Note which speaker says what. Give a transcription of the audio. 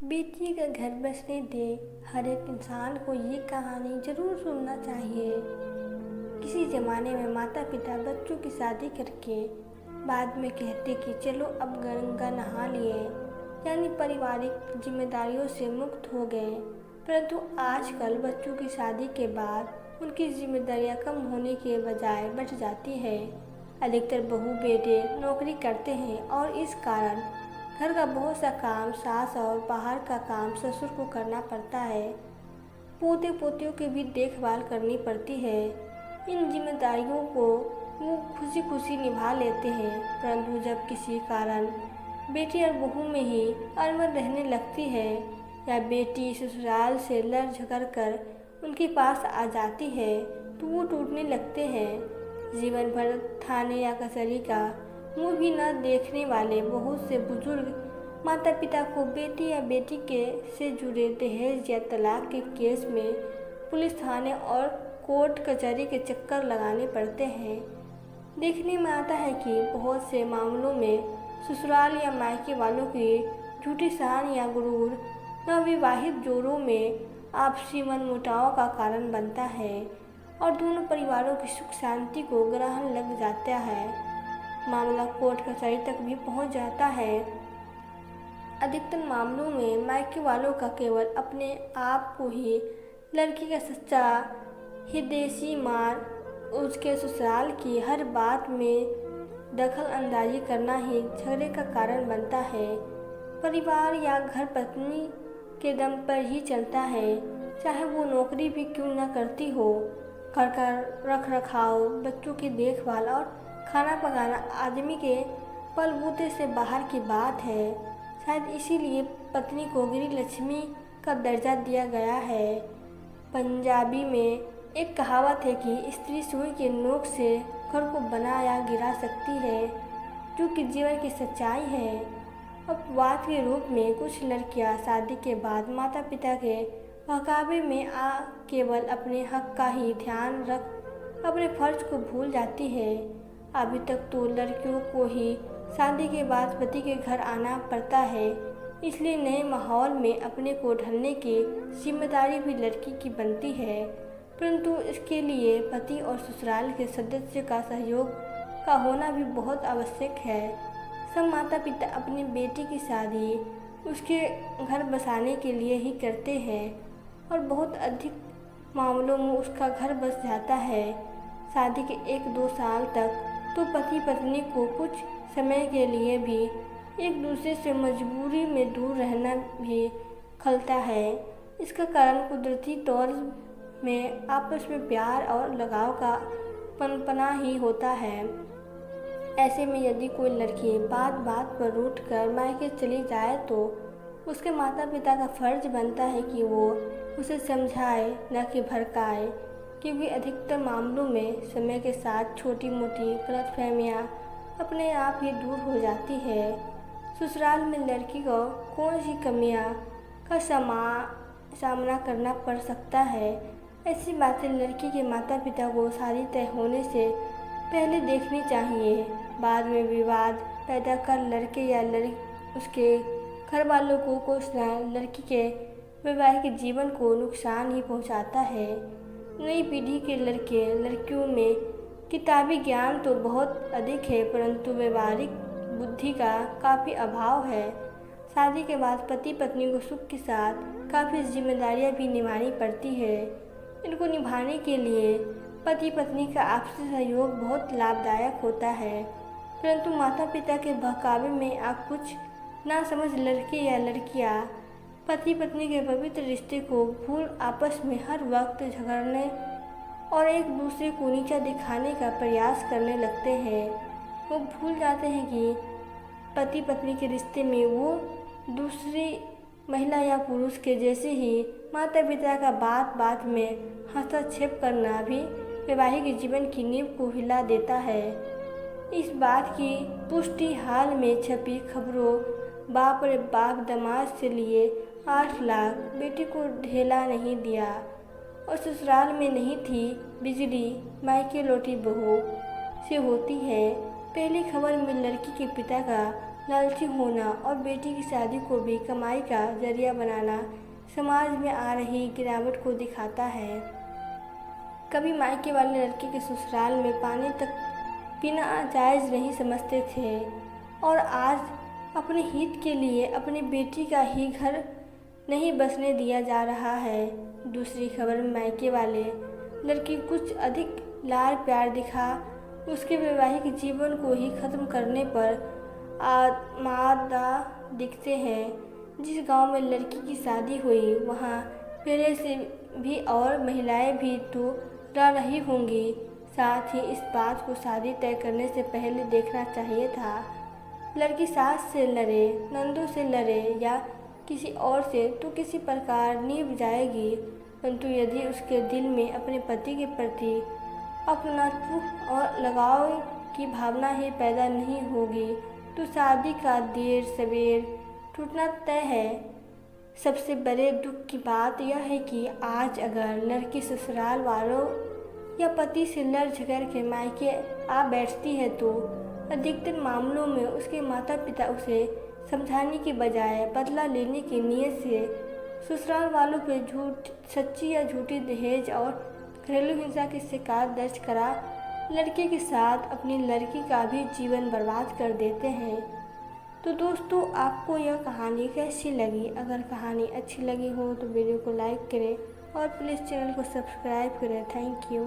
Speaker 1: बेटी का घर बसने दे। हर एक इंसान को ये कहानी ज़रूर सुनना चाहिए। किसी ज़माने में माता पिता बच्चों की शादी करके बाद में कहते कि चलो अब गंगा नहा लिए, यानी पारिवारिक जिम्मेदारियों से मुक्त हो गए। परंतु आजकल बच्चों की शादी के बाद उनकी जिम्मेदारियां कम होने के बजाय बढ़ जाती है। अधिकतर बहू बेटे नौकरी करते हैं और इस कारण घर का बहुत सा काम सास और बाहर का काम ससुर को करना पड़ता है। पोते पोतियों की भी देखभाल करनी पड़ती है। इन जिम्मेदारियों को वो खुशी खुशी निभा लेते हैं, परंतु जब किसी कारण बेटी और बहू में ही अनबन रहने लगती है या बेटी ससुराल से लड़ झगड़ कर उनके पास आ जाती है तो वो टूटने लगते हैं। जीवन भर थाने या कचहरी का मुंह भी न देखने वाले बहुत से बुजुर्ग माता पिता को बेटी या बेटी के से जुड़े दहेज या तलाक के केस में पुलिस थाने और कोर्ट कचहरी के चक्कर लगाने पड़ते हैं। देखने में आता है कि बहुत से मामलों में ससुराल या मायके वालों की झूठी शान या गुरूर नवविवाहित जोड़ों में आपसी मनमुटाव का कारण बनता है और दोनों परिवारों की सुख शांति को ग्रहण लग जाता है। मामला कोर्ट कचहरी तक भी पहुंच जाता है। अधिकतर मामलों में मायके वालों का केवल अपने आप को ही लड़की का सच्चा हिदैसी मार उसके ससुराल की हर बात में दखल अंदाजी करना ही झगड़े का कारण बनता है। परिवार या घर पत्नी के दम पर ही चलता है, चाहे वो नौकरी भी क्यों न करती हो। घर का रख रखाव, बच्चों की देखभाल और खाना पकाना आदमी के बलबूते से बाहर की बात है। शायद इसीलिए पत्नी को गृह लक्ष्मी का दर्जा दिया गया है। पंजाबी में एक कहावत है कि स्त्री सुई के नोक से घर को बना या गिरा सकती है, जो कि जीवन की सच्चाई है। अपवाद के रूप में कुछ लड़कियां शादी के बाद माता पिता के बहकावे में आ केवल अपने हक का ही ध्यान रख अपने फर्ज को भूल जाती है। अभी तक तो लड़कियों को ही शादी के बाद पति के घर आना पड़ता है, इसलिए नए माहौल में अपने को ढलने की जिम्मेदारी भी लड़की की बनती है। परंतु इसके लिए पति और ससुराल के सदस्य का सहयोग का होना भी बहुत आवश्यक है। सब माता पिता अपनी बेटी की शादी उसके घर बसाने के लिए ही करते हैं और बहुत अधिक मामलों में उसका घर बस जाता है। शादी के 1-2 साल तक तो पति पत्नी को कुछ समय के लिए भी एक दूसरे से मजबूरी में दूर रहना भी खलता है। इसका कारण कुदरती तौर में आपस में प्यार और लगाव का पनपना ही होता है। ऐसे में यदि कोई लड़की बात बात पर रूठ कर मायके चली जाए तो उसके माता पिता का फर्ज बनता है कि वो उसे समझाए, न कि भड़काए, क्योंकि अधिकतर मामलों में समय के साथ छोटी मोटी गलतफहमियां अपने आप ही दूर हो जाती है। ससुराल में लड़की को कौन सी कमियां का सामना करना पड़ सकता है, ऐसी बातें लड़की के माता पिता को शादी तय होने से पहले देखनी चाहिए। बाद में विवाद पैदा कर लड़के या उसके घर वालों को कोसना लड़की के वैवाहिक जीवन को नुकसान ही पहुंचाता है। नई पीढ़ी के लड़के लड़कियों में किताबी ज्ञान तो बहुत अधिक है, परंतु व्यवहारिक बुद्धि का काफ़ी अभाव है। शादी के बाद पति पत्नी को सुख के साथ काफ़ी जिम्मेदारियां भी निभानी पड़ती है। इनको निभाने के लिए पति पत्नी का आपसी सहयोग बहुत लाभदायक होता है, परंतु माता पिता के बहकावे में आप कुछ ना समझ लड़के या लड़कियां पति पत्नी के पवित्र रिश्ते को भूल आपस में हर वक्त झगड़ने और एक दूसरे को नीचा दिखाने का प्रयास करने लगते हैं। वो भूल जाते हैं कि पति पत्नी के रिश्ते में वो दूसरी महिला या पुरुष के जैसे ही माता पिता का बात बात में हस्तक्षेप करना भी वैवाहिक जीवन की नींव को हिला देता है। इस बात की पुष्टि हाल में छपी खबरों बाप रे बाप दामाद से लिए 8 लाख बेटी को ढेला नहीं दिया और ससुराल में नहीं थी बिजली मायके लौटी बहू से होती है। पहली खबर में लड़की के पिता का लालची होना और बेटी की शादी को भी कमाई का जरिया बनाना समाज में आ रही गिरावट को दिखाता है। कभी मायके वाले लड़के के ससुराल में पानी तक पीना जायज़ नहीं समझते थे और आज अपने हित के लिए अपनी बेटी का ही घर नहीं बसने दिया जा रहा है। दूसरी खबर में मायके वाले लड़की कुछ अधिक लाड़ प्यार दिखा उसके वैवाहिक जीवन को ही ख़त्म करने पर आमादा दिखते हैं। जिस गांव में लड़की की शादी हुई वहां पहले से भी और महिलाएं भी तो रह रही होंगी। साथ ही इस बात को शादी तय करने से पहले देखना चाहिए था। लड़की सास से लड़े, नंदों से लड़े या किसी और से तो किसी प्रकार नीब जाएगी, परंतु यदि उसके दिल में अपने पति के प्रति अपनत्व और लगाव की भावना ही पैदा नहीं होगी तो शादी का देर सवेर टूटना तय है। सबसे बड़े दुख की बात यह है कि आज अगर लड़की ससुराल वालों या पति से लड़ झगड़ के मायके आ बैठती है तो अधिकतर मामलों में उसके माता पिता उसे समझाने के बजाय बदला लेने की नीयत से ससुराल वालों पर सच्ची या झूठी दहेज और घरेलू हिंसा की शिकायत दर्ज करा लड़के के साथ अपनी लड़की का भी जीवन बर्बाद कर देते हैं। तो दोस्तों, आपको यह कहानी कैसी लगी? अगर कहानी अच्छी लगी हो तो वीडियो को लाइक करें और प्लीज़ चैनल को सब्सक्राइब करें। Thank you.